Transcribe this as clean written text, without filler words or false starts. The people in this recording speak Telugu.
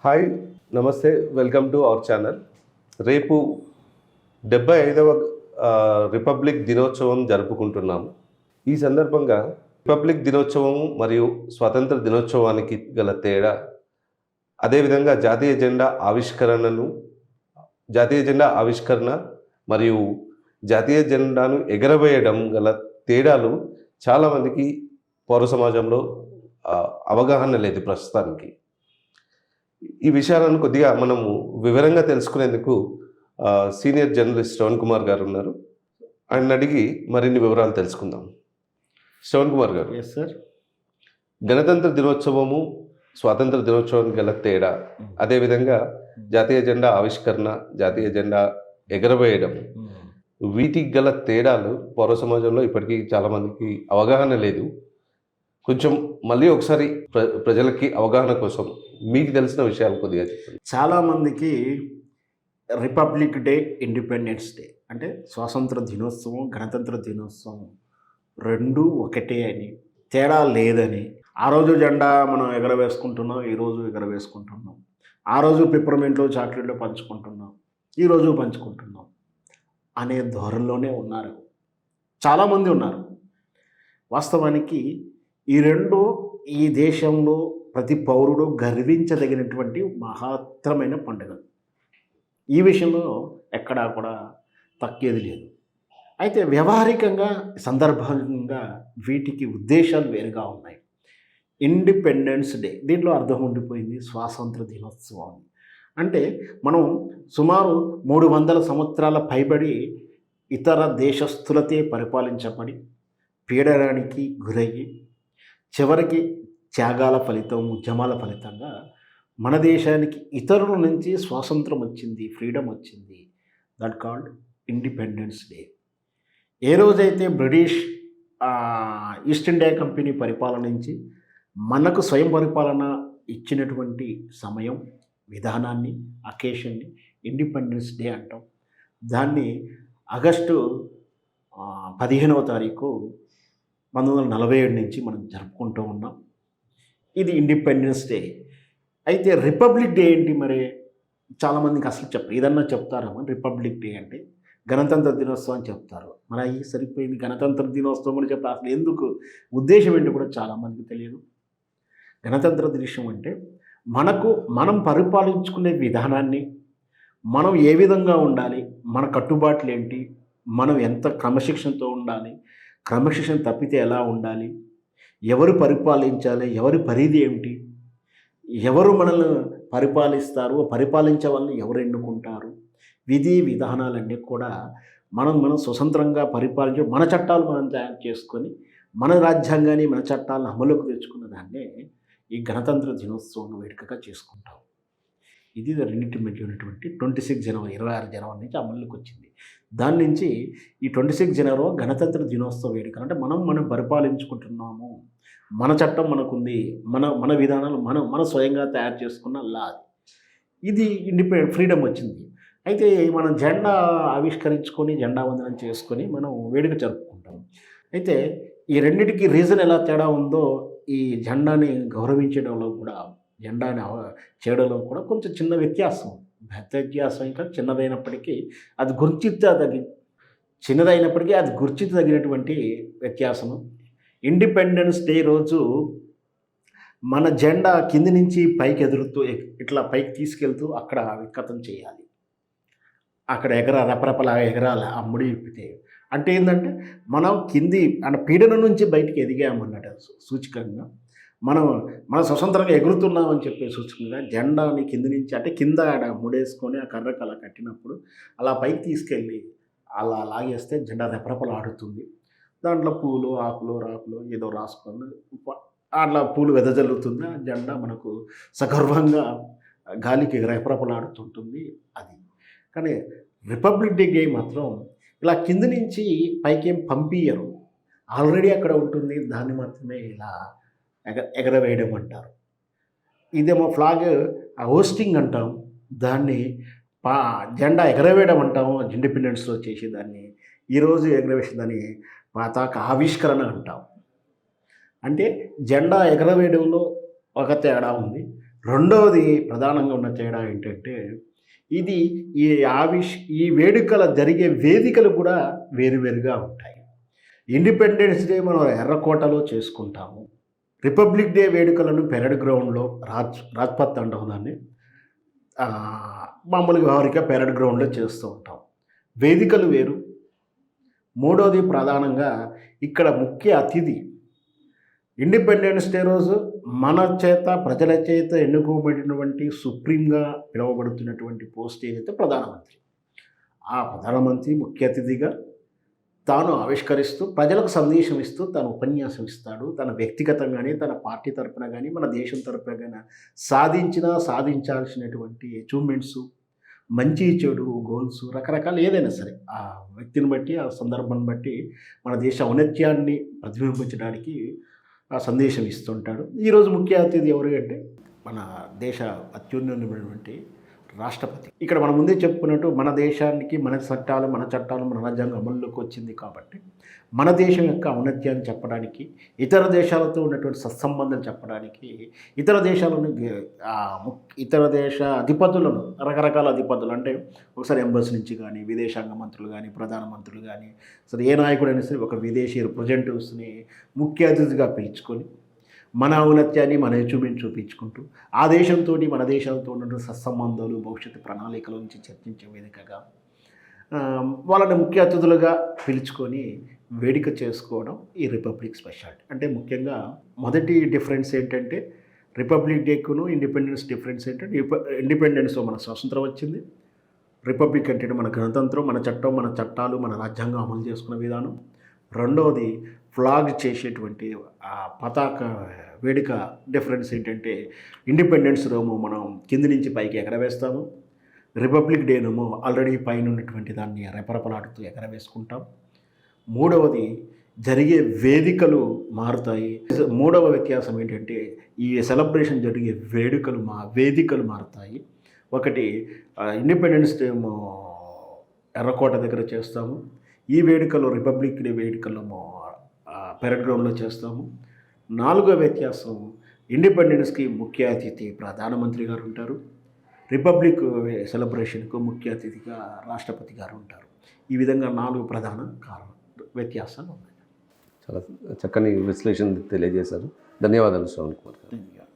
హాయ్, నమస్తే, వెల్కమ్ టు అవర్ ఛానల్. రేపు 75వ రిపబ్లిక్ దినోత్సవం జరుపుకుంటున్నాము. ఈ సందర్భంగా రిపబ్లిక్ దినోత్సవం మరియు స్వాతంత్ర దినోత్సవానికి గల తేడా, అదేవిధంగా జాతీయ జెండా ఆవిష్కరణ మరియు జాతీయ జెండాను ఎగరవేయడం గల తేడాలు చాలామందికి పౌర సమాజంలో అవగాహన లేదు ప్రస్తుతానికి. ఈ విషయాలను కొద్దిగా మనము వివరంగా తెలుసుకునేందుకు సీనియర్ జర్నలిస్ట్ శ్రవణ్ కుమార్ గారు ఉన్నారు. ఆయన అడిగి మరిన్ని వివరాలు తెలుసుకుందాం. శ్రవణ్ కుమార్ గారు, ఎస్ సార్. గణతంత్ర దినోత్సవము, స్వాతంత్ర దినోత్సవానికి గల తేడా, అదేవిధంగా జాతీయ జెండా ఆవిష్కరణ, జాతీయ జెండా ఎగరవేయడం, వీటికి గల తేడాలు పౌర సమాజంలో ఇప్పటికీ చాలామందికి అవగాహన లేదు. కొంచెం మళ్ళీ ఒకసారి ప్రజలకి అవగాహన కోసం మీకు తెలిసిన విషయాలు కొద్దిగా చెప్పండి. చాలామందికి రిపబ్లిక్ డే, ఇండిపెండెన్స్ డే అంటే స్వాతంత్ర దినోత్సవం, గణతంత్ర దినోత్సవం రెండు ఒకటే అని, తేడా లేదని, ఆ రోజు జెండా మనం ఎగరవేసుకుంటున్నాం, ఈరోజు ఎగరవేసుకుంటున్నాం, ఆ రోజు పిప్పర్మెంట్లో చాక్లెట్లు పంచుకుంటున్నాం, ఈరోజు పంచుకుంటున్నాం అనే ధోరణిలోనే ఉన్నారు, చాలామంది ఉన్నారు. వాస్తవానికి ఈ రెండు ఈ దేశంలో ప్రతి పౌరుడు గర్వించదగినటువంటి మహత్తరమైన పండుగలు. ఈ విషయంలో ఎక్కడా కూడా తగ్గేది లేదు. అయితే వ్యవహారికంగా సందర్భంగా వీటికి ఉద్దేశాలు వేరుగా ఉన్నాయి. ఇండిపెండెన్స్ డే, దీంట్లో అర్థం ఉండిపోయింది స్వాతంత్ర దినోత్సవం. అంటే మనం సుమారు 300 సంవత్సరాల పైబడి ఇతర దేశస్థులతే పరిపాలించబడి పీడనానికి గురయ్యి చివరికి త్యాగాల ఫలితం, ఉద్యమాల ఫలితంగా మన దేశానికి ఇతరుల నుంచి స్వాతంత్రం వచ్చింది, ఫ్రీడమ్ వచ్చింది. That called independence day. ఏ రోజైతే బ్రిటిష్ ఈస్ట్ ఇండియా కంపెనీ పరిపాలన నుంచి మనకు స్వయం పరిపాలన ఇచ్చినటువంటి సమయం, విధానాన్ని, అకేషన్ని ఇండిపెండెన్స్ డే అంటాం. దాన్ని ఆగస్టు 15వ తారీఖు 1947 నుంచి మనం జరుపుకుంటూ ఉన్నాం. ఇది ఇండిపెండెన్స్ డే. అయితే రిపబ్లిక్ డే ఏంటి మరి? చాలామందికి అసలు ఏదన్నా చెప్తారమ్మా రిపబ్లిక్ డే అంటే గణతంత్ర దినోత్సవం అని చెప్తారు. మరి అయ్యి సరిపోయింది, గణతంత్ర దినోత్సవం అని చెప్తారు. అసలు ఎందుకు, ఉద్దేశం ఏంటో కూడా చాలామందికి తెలియదు. గణతంత్ర దినోత్సవం అంటే మనం పరిపాలించుకునే విధానాన్ని, మనం ఏ విధంగా ఉండాలి, మన కట్టుబాట్లు ఏంటి, మనం ఎంత క్రమశిక్షణతో ఉండాలి, క్రమశిక్షణ తప్పితే ఎలా ఉండాలి, ఎవరు పరిపాలించాలి, ఎవరి పరిధి ఏమిటి, ఎవరు మనల్ని పరిపాలిస్తారు, పరిపాలించే వాళ్ళని ఎవరు ఎన్నుకుంటారు, విధి విధానాలన్నీ కూడా మనం స్వతంత్రంగా పరిపాలించే మన చట్టాలు మనం తయారు చేసుకొని మన రాజ్యాంగాన్ని, మన చట్టాలను అమలుకు తెచ్చుకున్న దాన్నే ఈ గణతంత్ర దినోత్సవం వేడుకగా చేసుకుంటాం. ఇది రెండింటి మధ్య ఉన్నటువంటి 26 జనవరి 26 జనవరి నుంచి అమలులోకి వచ్చింది. దాని నుంచి ఈ 26 జనవరి గణతంత్ర దినోత్సవ వేడుక అంటే మనం పరిపాలించుకుంటున్నాము, మన చట్టం మనకుంది, మన విధానాలు మన స్వయంగా తయారు చేసుకున్న లా. ఇది ఫ్రీడమ్ వచ్చింది. అయితే మనం జెండా ఆవిష్కరించుకొని, జెండా వందనం చేసుకొని మనం వేడుక జరుపుకుంటాం. అయితే ఈ రెండింటికి రీజన్ ఎలా తేడా ఉందో, ఈ జెండాని గౌరవించడంలో కూడా, జెండాని చేయడంలో కూడా కొంచెం చిన్న వ్యత్యాసం, పెద్ద వ్యత్యాసం ఇంకా చిన్నదైనప్పటికీ అది గుర్తించదగినటువంటి వ్యత్యాసము. ఇండిపెండెన్స్ డే రోజు మన జెండా కింది నుంచి పైకి ఎదురుతూ ఇట్లా పైకి తీసుకెళ్తూ అక్కడ వికతం చేయాలి, అక్కడ రెపరెపలా ఎగరాలి ఆ ముడి విప్పితే. అంటే ఏంటంటే మనం కింది అంటే పీడనం నుంచి బయటికి ఎదిగామన్నట్టు సూచికంగా, మనం స్వతంత్రంగా ఎగురుతున్నామని చెప్పే సూచనగా జెండాని కింది నుంచి, అంటే కింద ముడేసుకొని ఆ కర్రకు అలా కట్టినప్పుడు అలా పైకి తీసుకెళ్ళి అలా లాగేస్తే జెండా రెపరెపలు ఆడుతుంది. దాంట్లో పూలు, ఆకులు, రాకులు ఏదో రాసుకొని అట్లా పూలు వెదజల్లుతుంది. ఆ జెండా మనకు సగర్వంగా గాలికి రెపరెపలాడుతుంటుంది. అది కానీ రిపబ్లిక్ డే మాత్రం ఇలా కింది నుంచి పైకేం పంపించరు, ఆల్రెడీ అక్కడ ఉంటుంది, దాన్ని మాత్రమే ఇలా ఎగరవేయడం అంటారు. ఇదేమో ఫ్లాగ్ హోస్టింగ్ అంటాం, దాన్ని జెండా ఎగరవేయడం అంటాము. ఇండిపెండెన్స్లో చేసేదాన్ని ఈరోజు ఎగరవేసేదాన్ని పతాక ఆవిష్కరణ అంటాం. అంటే జెండా ఎగరవేయడంలో ఒక తేడా ఉంది, రెండవది ప్రధానంగా ఉన్న తేడా ఏంటంటే ఇది ఈ ఈ వేడుకల జరిగే వేదికలు కూడా వేరువేరుగా ఉంటాయి. ఇండిపెండెన్స్ డే మనం ఎర్రకోటలో చేసుకుంటాము. రిపబ్లిక్ డే వేడుకలను పెరేడ్ గ్రౌండ్‌లో రాజ్‌పథ్ అంటాం దాన్ని. మామూలుగా వ్యవహారిక పెరేడ్ గ్రౌండ్‌లో చేస్తూ ఉంటాం. వేదికలు వేరు. మూడోది ప్రధానంగా ఇక్కడ ముఖ్య అతిథి ఇండిపెండెన్స్ డే రోజు మన చేత ప్రజల చేత ఎన్నుకోబడినటువంటి సుప్రీంగా పిలువబడుతున్నటువంటి పోస్ట్ ఏదైతే ప్రధానమంత్రి. ఆ ప్రధానమంత్రి ముఖ్య అతిథిగా తాను ఆవిష్కరిస్తూ ప్రజలకు సందేశం ఇస్తూ తాను ఉపన్యాసం ఇస్తాడు. తన వ్యక్తిగతంగానే తన పార్టీ తరపున కానీ మన దేశం తరపున కానీ సాధించాల్సినటువంటి అచీవ్మెంట్స్, మంచి చెడు గోల్స్ రకరకాలు ఏదైనా సరే ఆ వ్యక్తిని బట్టి ఆ సందర్భాన్ని బట్టి మన దేశ ఔన్నత్యాన్ని ప్రతిబింబించడానికి ఆ సందేశం ఇస్తుంటాడు. ఈరోజు ముఖ్య అతిథి ఎవరు అంటే మన దేశ అత్యున్నతమైనటువంటి రాష్ట్రపతి. ఇక్కడ మనం ముందే చెప్పుకున్నట్టు మన దేశానికి మన చట్టాలు మన రాజ్యాంగం అమల్లోకి వచ్చింది కాబట్టి మన దేశం యొక్క ఔన్నత్యాన్ని చెప్పడానికి, ఇతర దేశాలతో ఉన్నటువంటి సత్సంబంధాలు చెప్పడానికి, ఇతర దేశ అధిపతులను రకరకాల అధిపతులు అంటే ఒకసారి ఎంబసీ నుంచి కానీ విదేశాంగ మంత్రులు కానీ ప్రధానమంత్రులు కానీ సరే ఏ నాయకుడైనా సరే ఒక విదేశీ రిప్రజెంటేటివ్స్ని ముఖ్య అతిథిగా పిలుచుకొని మన ఔన్నత్యాన్ని మన అచీవ్మెంట్ చూపించుకుంటూ ఆ దేశంతో మన దేశాలతో ఉన్నటువంటి సత్సంబంధాలు భవిష్యత్తు ప్రణాళికల నుంచి చర్చించే వేదికగా వాళ్ళని ముఖ్య అతిథులుగా పిలుచుకొని వేడుక చేసుకోవడం ఈ రిపబ్లిక్ స్పెషాలిటీ. అంటే ముఖ్యంగా మొదటి డిఫరెన్స్ ఏంటంటే రిపబ్లిక్ డేకును ఇండిపెండెన్స్ డిఫరెన్స్ ఏంటంటే ఇండిపెండెన్స్ మన స్వాతంత్రం వచ్చింది. రిపబ్లిక్ అంటే మన గణతంత్రం, మన చట్టం, మన చట్టాలు, మన రాజ్యాంగం అమలు చేసుకున్న విధానం. రెండవది ఫ్లాగ్ చేసేటువంటి ఆ పతాక వేడుక డిఫరెన్స్ ఏంటంటే ఇండిపెండెన్స్ డేమో మనం కింది నుంచి పైకి ఎగరవేస్తాము. రిపబ్లిక్ డేనేమో ఆల్రెడీ పైన ఉన్నటువంటి దాన్ని రెపరెపలాడుతూ ఎగరవేసుకుంటాం. మూడవది జరిగే వేదికలు మారుతాయి. మూడవ వ్యత్యాసం ఏంటంటే ఈ సెలబ్రేషన్ జరిగే వేదికలు మారుతాయి. ఒకటి ఇండిపెండెన్స్ డే ఏమో ఎర్రకోట దగ్గర చేస్తాము. ఈ వేడుకలో రిపబ్లిక్ డే వేడుకలేమో పెరేడ్ గ్రౌండ్లో చేస్తాము. నాలుగో వ్యత్యాసం ఇండిపెండెన్స్కి ముఖ్య అతిథి ప్రధానమంత్రి గారు ఉంటారు. రిపబ్లిక్ సెలబ్రేషన్కు ముఖ్య అతిథిగా రాష్ట్రపతి గారు ఉంటారు. ఈ విధంగా 4 ప్రధాన వ్యత్యాసాలు ఉన్నాయి. చాలా చక్కని విశ్లేషణ తెలియజేశారు. ధన్యవాదాలు శ్రవణ్ కుమార్ గారు.